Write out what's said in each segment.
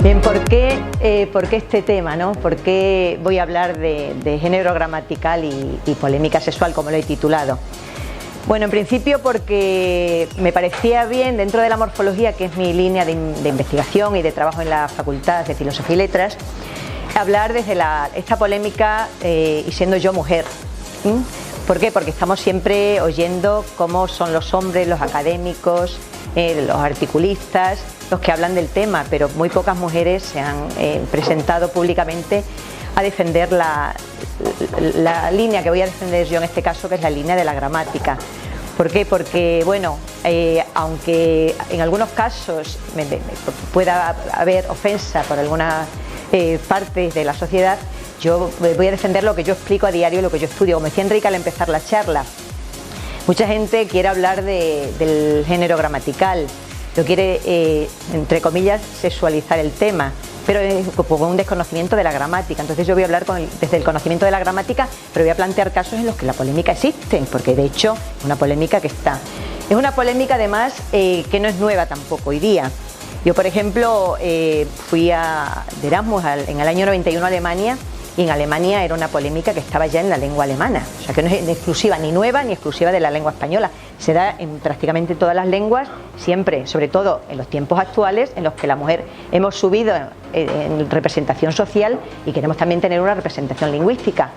Bien, ¿por qué este tema, ¿no? ¿Por qué voy a hablar de género gramatical y polémica sexual, como lo he titulado? Bueno, en principio porque me parecía bien, dentro de la morfología, que es mi línea de investigación y de trabajo en la Facultad de Filosofía y Letras, hablar desde esta polémica y siendo yo mujer. ¿Por qué? Porque estamos siempre oyendo cómo son los hombres, los académicos, los articulistas, los que hablan del tema, pero muy pocas mujeres se han presentado públicamente a defender la línea que voy a defender yo en este caso, que es la línea de la gramática. ¿Por qué? Porque, bueno, aunque en algunos casos pueda haber ofensa por algunas partes de la sociedad, yo voy a defender lo que yo explico a diario, lo que yo estudio. Como decía Enrique al empezar la charla, mucha gente quiere hablar del género gramatical, lo quiere, entre comillas, sexualizar el tema, pero con un desconocimiento de la gramática. Entonces yo voy a hablar desde el conocimiento de la gramática, pero voy a plantear casos en los que la polémica existe, porque de hecho es una polémica que está. Es una polémica además que no es nueva tampoco hoy día. Yo, por ejemplo, fui de Erasmus en el año 91 a Alemania, y en Alemania era una polémica que estaba ya en la lengua alemana, o sea que no es exclusiva ni nueva ni exclusiva de la lengua española, se da en prácticamente todas las lenguas, siempre, sobre todo en los tiempos actuales en los que la mujer hemos subido en representación social y queremos también tener una representación lingüística.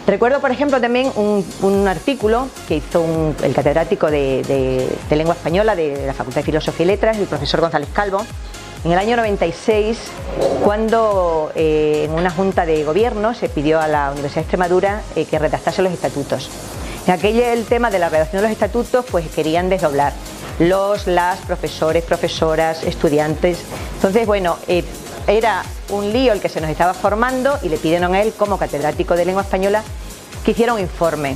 Recuerdo, por ejemplo, también un artículo que hizo el catedrático de lengua española de la Facultad de Filosofía y Letras, el profesor González Calvo, en el año 96, cuando en una junta de gobierno se pidió a la Universidad de Extremadura que redactase los estatutos. En el tema de la redacción de los estatutos, pues querían desdoblar las profesores, profesoras, estudiantes. Entonces, bueno, era un lío el que se nos estaba formando y le pidieron a él, como catedrático de lengua española, que hiciera un informe.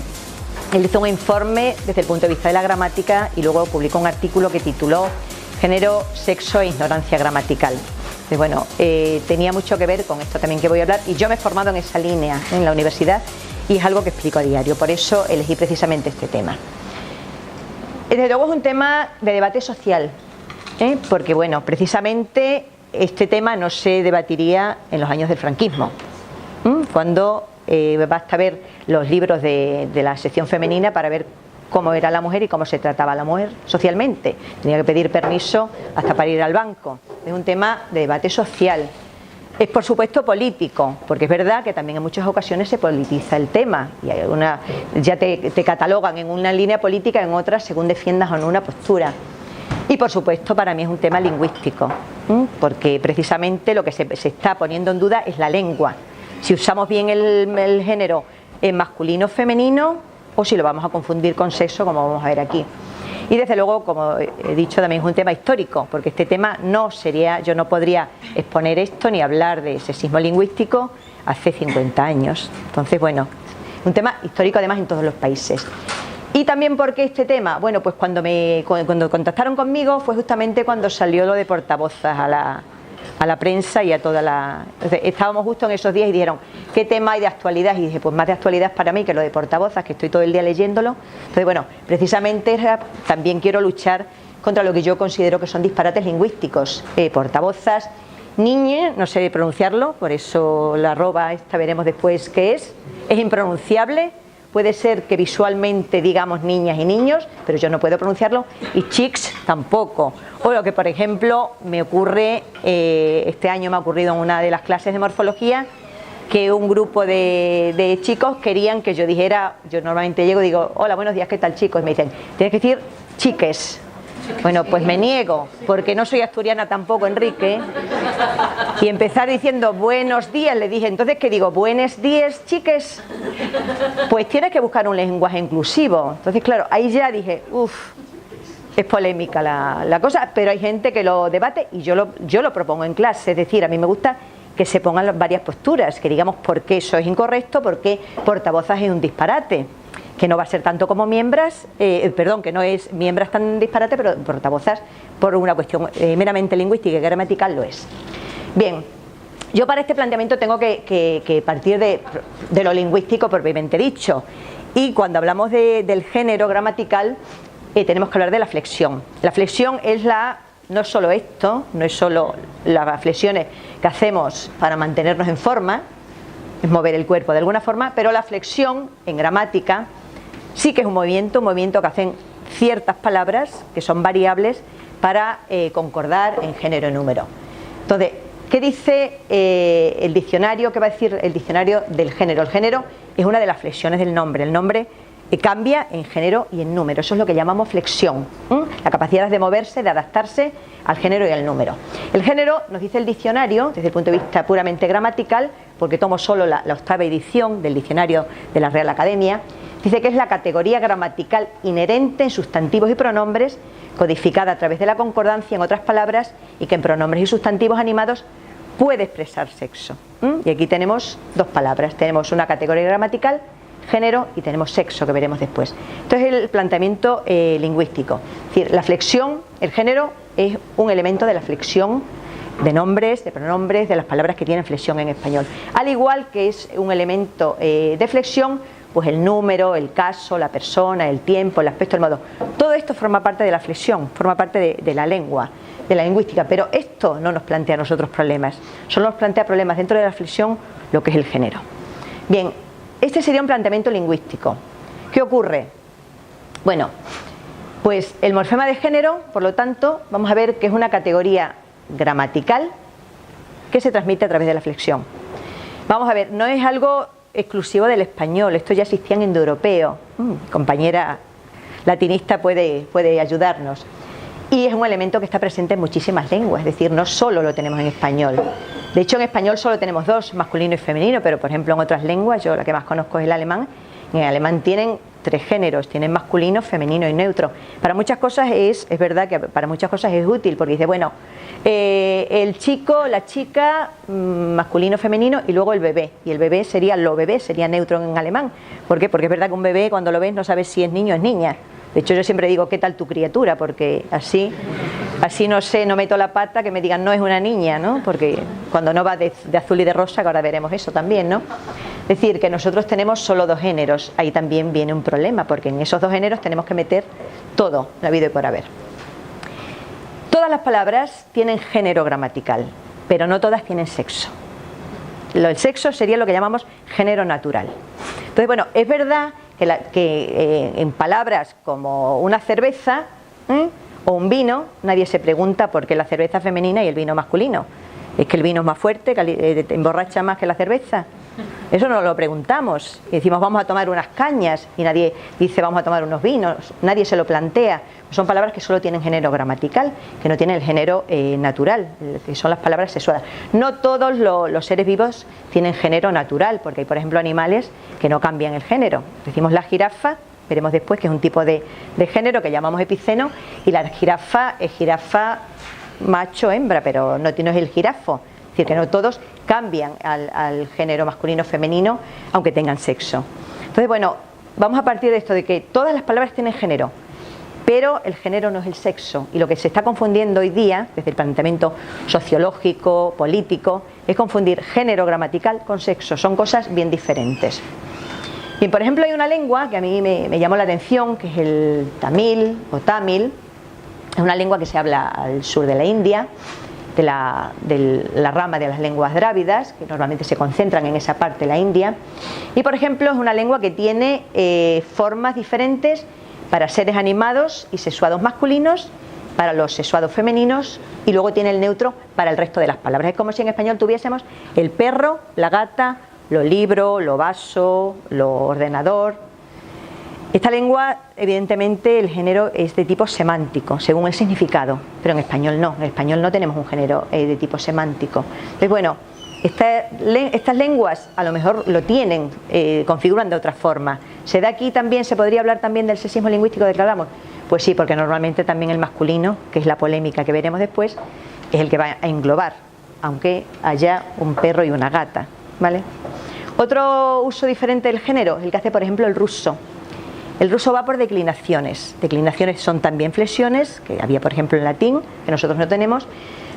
Él hizo un informe desde el punto de vista de la gramática y luego publicó un artículo que tituló Género, sexo e ignorancia gramatical. Entonces, bueno, tenía mucho que ver con esto también que voy a hablar, y yo me he formado en esa línea en la universidad y es algo que explico a diario, por eso elegí precisamente este tema. Desde luego es un tema de debate social, porque, bueno, precisamente este tema no se debatiría en los años del franquismo, cuando basta ver los libros de la sección femenina para ver cómo era la mujer y cómo se trataba a la mujer socialmente. Tenía que pedir permiso hasta para ir al banco. Es un tema de debate social. Es, por supuesto, político, porque es verdad que también en muchas ocasiones se politiza el tema y ya te catalogan en una línea política, en otra según defiendas o no una postura. Y, por supuesto, para mí es un tema lingüístico, porque precisamente lo que se está poniendo en duda es la lengua. Si usamos bien el género masculino o femenino, o si lo vamos a confundir con sexo, como vamos a ver aquí. Y desde luego, como he dicho, también es un tema histórico, porque este tema yo no podría exponer esto ni hablar de sexismo lingüístico hace 50 años. Entonces, bueno, un tema histórico además en todos los países. Y también, ¿por qué este tema? Bueno, pues cuando contactaron conmigo fue justamente cuando salió lo de portavozas a la prensa y a toda la... Entonces, estábamos justo en esos días y dijeron, ¿qué tema hay de actualidad? Y dije, pues más de actualidad para mí que lo de portavozas, que estoy todo el día leyéndolo. Entonces, bueno, precisamente también quiero luchar contra lo que yo considero que son disparates lingüísticos. Portavozas, niñe, no sé pronunciarlo, por eso la arroba esta veremos después qué es impronunciable. Puede ser que visualmente digamos niñas y niños, pero yo no puedo pronunciarlo, y chicks tampoco. O lo que, por ejemplo, me ocurre, este año me ha ocurrido en una de las clases de morfología, que un grupo de chicos querían que yo dijera, yo normalmente llego y digo, hola, buenos días, ¿qué tal, chicos? Y me dicen, tienes que decir chiques. Bueno, pues me niego, porque no soy asturiana tampoco, Enrique, y empezar diciendo buenos días, le dije, entonces, ¿qué digo? Buenos días, chiques. Pues tienes que buscar un lenguaje inclusivo. Entonces, claro, ahí ya dije, es polémica la cosa, pero hay gente que lo debate y yo lo propongo en clase. Es decir, a mí me gusta que se pongan varias posturas, que digamos por qué eso es incorrecto, por qué portavozas es un disparate, que no va a ser tanto como miembras, que no es miembras tan disparate, pero portavozas por una cuestión meramente lingüística y gramatical lo es. Bien, Yo para este planteamiento tengo que partir de lo lingüístico propiamente dicho, y cuando hablamos del género gramatical tenemos que hablar de la flexión. La flexión es no es solo esto, no es solo las flexiones que hacemos para mantenernos en forma, es mover el cuerpo de alguna forma, pero la flexión en gramática sí que es un movimiento que hacen ciertas palabras que son variables para concordar en género y número. Entonces, ¿qué dice el diccionario? ¿Qué va a decir el diccionario del género? El género es una de las flexiones del nombre. El nombre cambia en género y en número. Eso es lo que llamamos flexión. La capacidad de moverse, de adaptarse al género y al número. El género, nos dice el diccionario, desde el punto de vista puramente gramatical, porque tomo solo la octava edición del diccionario de la Real Academia, dice que es la categoría gramatical inherente en sustantivos y pronombres, codificada a través de la concordancia en otras palabras, y que en pronombres y sustantivos animados puede expresar sexo. Y aquí tenemos dos palabras. Tenemos una categoría gramatical, género, y tenemos sexo, que veremos después. Entonces, el planteamiento lingüístico. Es decir, la flexión, el género es un elemento de la flexión de nombres, de pronombres, de las palabras que tienen flexión en español. Al igual que es un elemento de flexión, pues el número, el caso, la persona, el tiempo, el aspecto, el modo. Todo esto forma parte de la flexión, forma parte de la lengua, de la lingüística, pero esto no nos plantea a nosotros problemas, solo nos plantea problemas dentro de la flexión lo que es el género. Bien, este sería un planteamiento lingüístico. ¿Qué ocurre? Bueno, pues el morfema de género, por lo tanto, vamos a ver que es una categoría gramatical que se transmite a través de la flexión. Vamos a ver, no es algo exclusivo del español, esto ya existía en indoeuropeo. Compañera latinista puede ayudarnos. Y es un elemento que está presente en muchísimas lenguas, es decir, no solo lo tenemos en español. De hecho, en español solo tenemos dos, masculino y femenino, pero por ejemplo en otras lenguas, yo la que más conozco es el alemán. En el alemán tienen tres géneros, tienen masculino, femenino y neutro. Para muchas cosas es verdad que para muchas cosas es útil, porque dice, bueno, el chico, la chica, masculino, femenino, y luego el bebé. Y el bebé sería neutro en alemán. ¿Por qué? Porque es verdad que un bebé, cuando lo ves, no sabes si es niño o es niña. De hecho, yo siempre digo, ¿qué tal tu criatura? Porque así no sé, no meto la pata que me digan, no es una niña, ¿no? Porque cuando no va de azul y de rosa, que ahora veremos eso también, ¿no? Es decir, que nosotros tenemos solo dos géneros. Ahí también viene un problema, porque en esos dos géneros tenemos que meter todo, la habido y por haber. Todas las palabras tienen género gramatical, pero no todas tienen sexo. El sexo sería lo que llamamos género natural. Entonces, bueno, es verdad que en palabras como una cerveza o un vino, nadie se pregunta por qué la cerveza es femenina y el vino masculino. ¿Es que el vino es más fuerte, que emborracha más que la cerveza? Eso no lo preguntamos. Y decimos, vamos a tomar unas cañas, y nadie dice, vamos a tomar unos vinos. Nadie se lo plantea. Son palabras que solo tienen género gramatical, que no tienen el género natural, que son las palabras sexuadas. No todos los seres vivos tienen género natural, porque hay, por ejemplo, animales que no cambian el género. Decimos la jirafa, veremos después que es un tipo de género que llamamos epiceno, y la jirafa es jirafa macho-hembra, pero no es el jirafo. Es decir, que no todos cambian al género masculino-femenino, aunque tengan sexo. Entonces, bueno, vamos a partir de esto, de que todas las palabras tienen género, pero el género no es el sexo. Y lo que se está confundiendo hoy día, desde el planteamiento sociológico, político, es confundir género gramatical con sexo. Son cosas bien diferentes. Bien, por ejemplo, hay una lengua que a mí me llamó la atención, que es el tamil o tamil. Es una lengua que se habla al sur de la India, de la rama de las lenguas drávidas, que normalmente se concentran en esa parte de la India. Y, por ejemplo, es una lengua que tiene formas diferentes para seres animados y sexuados masculinos, para los sexuados femeninos, y luego tiene el neutro para el resto de las palabras. Es como si en español tuviésemos el perro, la gata, lo libro, lo vaso, lo ordenador. Esta lengua, evidentemente, el género es de tipo semántico, según el significado, pero en español no. En español no tenemos un género de tipo semántico. Entonces, bueno, estas lenguas a lo mejor lo tienen, configuran de otra forma. ¿Se da aquí también, se podría hablar también del sexismo lingüístico del que hablamos? Pues sí, porque normalmente también el masculino, que es la polémica que veremos después, es el que va a englobar, aunque haya un perro y una gata, ¿vale? Otro uso diferente del género, el que hace, por ejemplo, el ruso. El ruso va por declinaciones. Declinaciones son también flexiones, que había, por ejemplo, en latín, que nosotros no tenemos,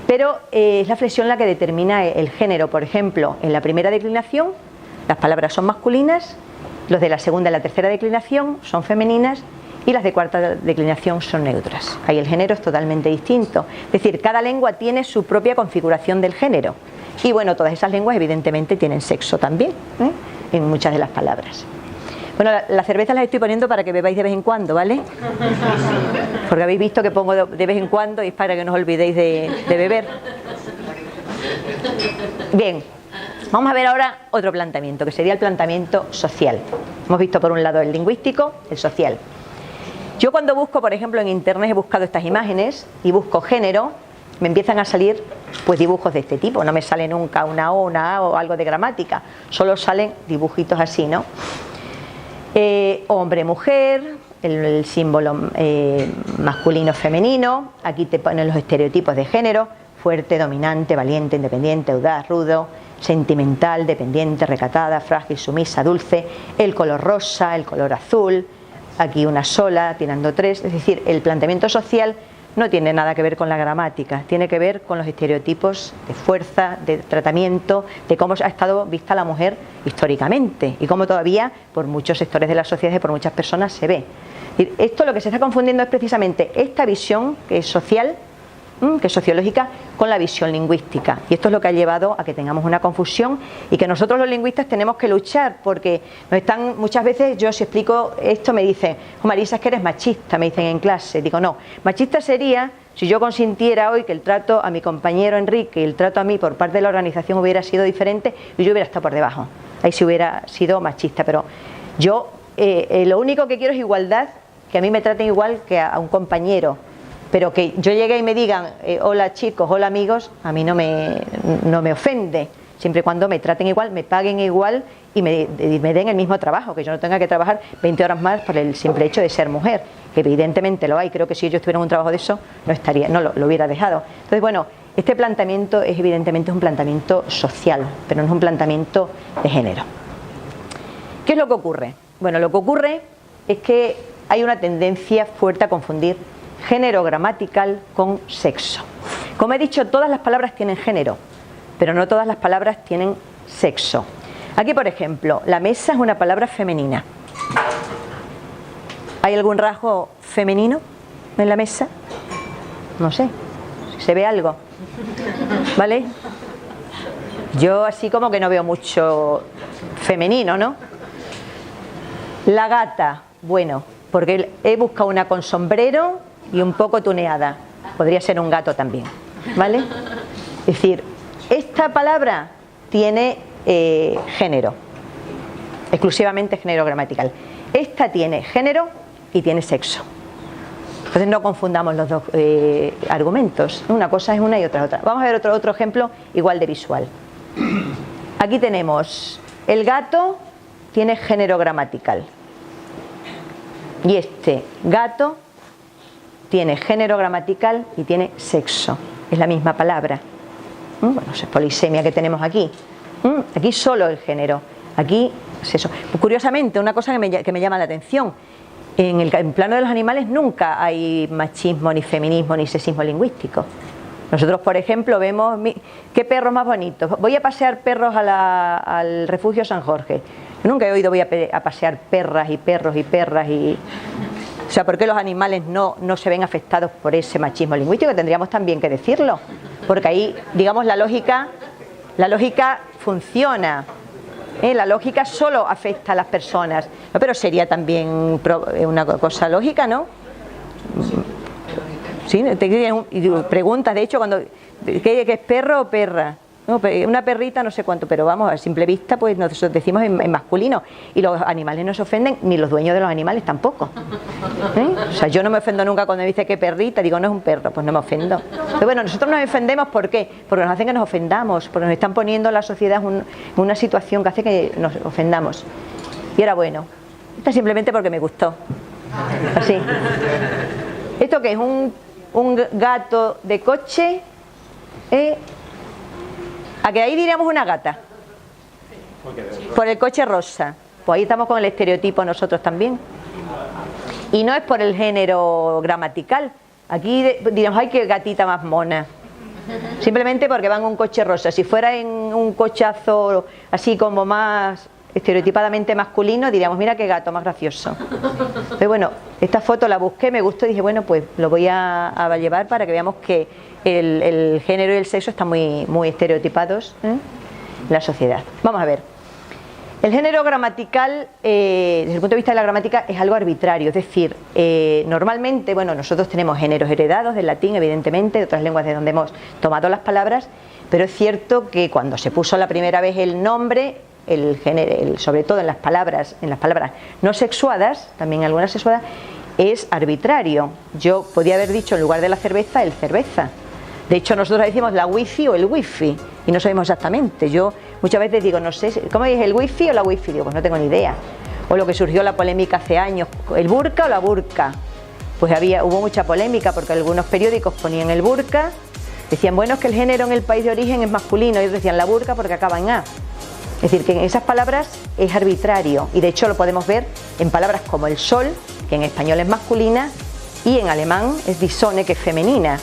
Pero es la flexión la que determina el género. Por ejemplo, en la primera declinación las palabras son masculinas, los de la segunda y la tercera declinación son femeninas y las de cuarta declinación son neutras. Ahí el género es totalmente distinto. Es decir, cada lengua tiene su propia configuración del género. Y bueno, todas esas lenguas evidentemente tienen sexo también, en muchas de las palabras. Bueno, la cerveza las estoy poniendo para que bebáis de vez en cuando, ¿vale? Porque habéis visto que pongo de vez en cuando y es para que no os olvidéis de beber. Bien, vamos a ver ahora otro planteamiento, que sería el planteamiento social. Hemos visto por un lado el lingüístico, el social. Yo cuando busco, por ejemplo, en internet he buscado estas imágenes y busco género, me empiezan a salir pues dibujos de este tipo. No me sale nunca una O, una A o algo de gramática, solo salen dibujitos así, ¿no? Hombre, mujer, el símbolo masculino, femenino. Aquí te ponen los estereotipos de género: fuerte, dominante, valiente, independiente, audaz, rudo, sentimental, dependiente, recatada, frágil, sumisa, dulce. El color rosa, el color azul. Aquí una sola, tirando tres. Es decir, el planteamiento social no tiene nada que ver con la gramática, tiene que ver con los estereotipos de fuerza, de tratamiento, de cómo ha estado vista la mujer históricamente y cómo todavía por muchos sectores de la sociedad y por muchas personas se ve. Esto lo que se está confundiendo es precisamente esta visión que es social, que es sociológica, con la visión lingüística, y esto es lo que ha llevado a que tengamos una confusión y que nosotros los lingüistas tenemos que luchar, porque nos están muchas veces, yo si explico esto me dicen: oh, Marisa, es que eres machista, me dicen en clase. Digo, no, machista sería si yo consintiera hoy que el trato a mi compañero Enrique y el trato a mí por parte de la organización hubiera sido diferente y yo hubiera estado por debajo. Ahí sí hubiera sido machista, pero yo lo único que quiero es igualdad, que a mí me traten igual que a un compañero. Pero que yo llegue y me digan hola chicos, hola amigos, a mí no me ofende, siempre y cuando me traten igual, me paguen igual y me den el mismo trabajo, que yo no tenga que trabajar 20 horas más por el simple hecho de ser mujer, que evidentemente lo hay. Creo que si yo estuviera en un trabajo de eso no lo hubiera dejado. Entonces, bueno, este planteamiento es evidentemente un planteamiento social, pero no es un planteamiento de género. ¿Qué es lo que ocurre? Bueno, lo que ocurre es que hay una tendencia fuerte a confundir género gramatical con sexo. Como he dicho, todas las palabras tienen género, pero no todas las palabras tienen sexo. Aquí, por ejemplo, la mesa es una palabra femenina. ¿Hay algún rasgo femenino en la mesa? No sé, si se ve algo, ¿vale? Yo así como que no veo mucho femenino, ¿no? La gata, bueno, porque he buscado una con sombrero y un poco tuneada, podría ser un gato también, ¿vale? Es decir, esta palabra tiene género, exclusivamente género gramatical. Esta tiene género y tiene sexo. Entonces no confundamos los dos argumentos, una cosa es una y otra es otra. Vamos a ver otro ejemplo igual de visual. Aquí tenemos, el gato tiene género gramatical y este gato tiene género gramatical y tiene sexo. Es la misma palabra. Bueno, es polisemia que tenemos aquí. Aquí solo el género. Aquí es eso. Curiosamente, una cosa que me llama la atención: en el plano de los animales nunca hay machismo, ni feminismo, ni sexismo lingüístico. Nosotros, por ejemplo, vemos qué perros más bonitos. Voy a pasear perros al refugio San Jorge. Yo nunca he oído voy a pasear perras y perros y perras y... O sea, ¿por qué los animales no se ven afectados por ese machismo lingüístico? Tendríamos también que decirlo, porque ahí, digamos, la lógica funciona. La lógica solo afecta a las personas, no, pero sería también una cosa lógica, ¿no? Sí, y preguntas, de hecho, cuando ¿qué es perro o perra? No, una perrita no sé cuánto, pero vamos, a simple vista pues nosotros decimos en masculino, y los animales no se ofenden, ni los dueños de los animales tampoco. O sea, yo no me ofendo nunca cuando me dice que perrita, digo no es un perro, pues no me ofendo. Pero bueno, nosotros nos ofendemos, ¿por qué? Porque nos hacen que nos ofendamos, porque nos están poniendo la sociedad en una situación que hace que nos ofendamos. Y ahora bueno, esto es simplemente porque me gustó. Así. ¿Esto qué es? Un gato de coche, ¿a que ahí diríamos una gata? Por el coche rosa. Pues ahí estamos con el estereotipo nosotros también. Y no es por el género gramatical. Aquí diríamos, ay, qué gatita más mona. simplemente porque van en un coche rosa. Si fuera en un cochazo así como más estereotipadamente masculino, diríamos, mira qué gato más gracioso. Pero bueno, esta foto la busqué, me gustó y dije, bueno, pues lo voy a llevar para que veamos que el género y el sexo están muy estereotipados en la sociedad. Vamos a ver. El género gramatical, desde el punto de vista de la gramática, es algo arbitrario, es decir, normalmente, bueno, nosotros tenemos géneros heredados del latín, evidentemente, de otras lenguas de donde hemos tomado las palabras, pero es cierto que cuando se puso la primera vez el nombre, sobre todo en las palabras no sexuadas, también algunas sexuadas, es arbitrario. Yo podía haber dicho en lugar de la cerveza, el cerveza. De hecho, nosotros decimos la wifi o el wifi y no sabemos exactamente. Yo muchas veces digo, no sé, ¿cómo es el wifi o la wifi? Digo, pues no tengo ni idea. O lo que surgió la polémica hace años, ¿el burka o la burka? Pues hubo mucha polémica porque algunos periódicos ponían el burka, decían, bueno, es que el género en el país de origen es masculino, y ellos decían la burka porque acaba en A. Es decir, que en esas palabras es arbitrario y de hecho lo podemos ver en palabras como el sol, que en español es masculina, y en alemán es die Sonne, que es femenina.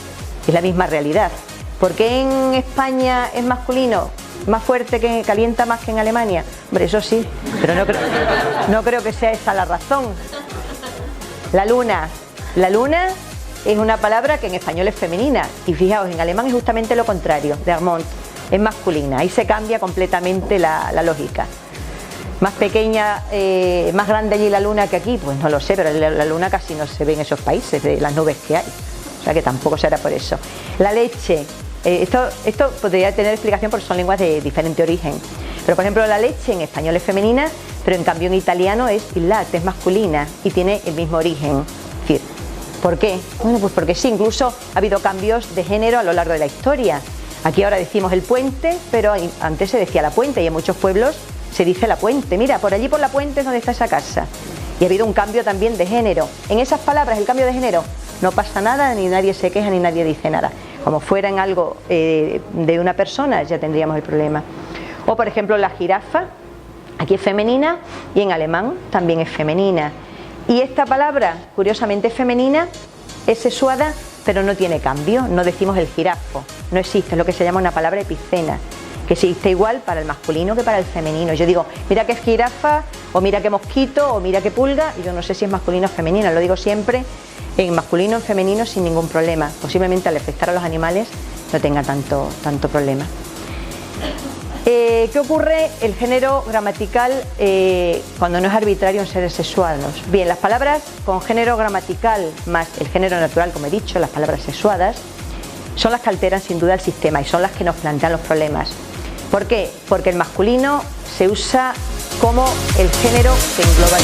Es la misma realidad. ¿Por qué en España es masculino, más fuerte, que calienta más que en Alemania? Hombre, eso sí, pero no creo que sea esa la razón. La luna es una palabra que en español es femenina y fijaos, en alemán es justamente lo contrario, der Mond, es masculina. Ahí se cambia completamente la lógica. Más pequeña, más grande allí la luna que aquí, pues no lo sé, pero la luna casi no se ve en esos países de las nubes que hay. O sea que tampoco será por eso. La leche, esto podría tener explicación porque son lenguas de diferente origen. Pero por ejemplo la leche en español es femenina, pero en cambio en italiano es il latte, es masculina y tiene el mismo origen. Es decir, ¿por qué? Bueno, pues porque sí, incluso ha habido cambios de género a lo largo de la historia. Aquí ahora decimos el puente, pero antes se decía la puente y en muchos pueblos se dice la puente. Mira, por allí por la puente es donde está esa casa. Y ha habido un cambio también de género. En esas palabras, el cambio de género, no pasa nada, ni nadie se queja, ni nadie dice nada. Como fuera en algo de una persona, ya tendríamos el problema. O por ejemplo la jirafa, aquí es femenina y en alemán también es femenina. Y esta palabra, curiosamente es femenina, es sexuada, pero no tiene cambio, no decimos el jirafo, no existe, es lo que se llama una palabra epicena, que existe igual para el masculino que para el femenino. Yo digo, mira qué jirafa, o mira qué mosquito, o mira qué pulga, y yo no sé si es masculino o femenino, lo digo siempre en masculino o en femenino sin ningún problema. Posiblemente al afectar a los animales no tenga tanto problema. ¿Qué ocurre el género gramatical cuando no es arbitrario en seres sexuados? Bien, las palabras con género gramatical más el género natural, como he dicho, las palabras sexuadas, son las que alteran sin duda el sistema y son las que nos plantean los problemas. ¿Por qué? Porque el masculino se usa como el género que engloba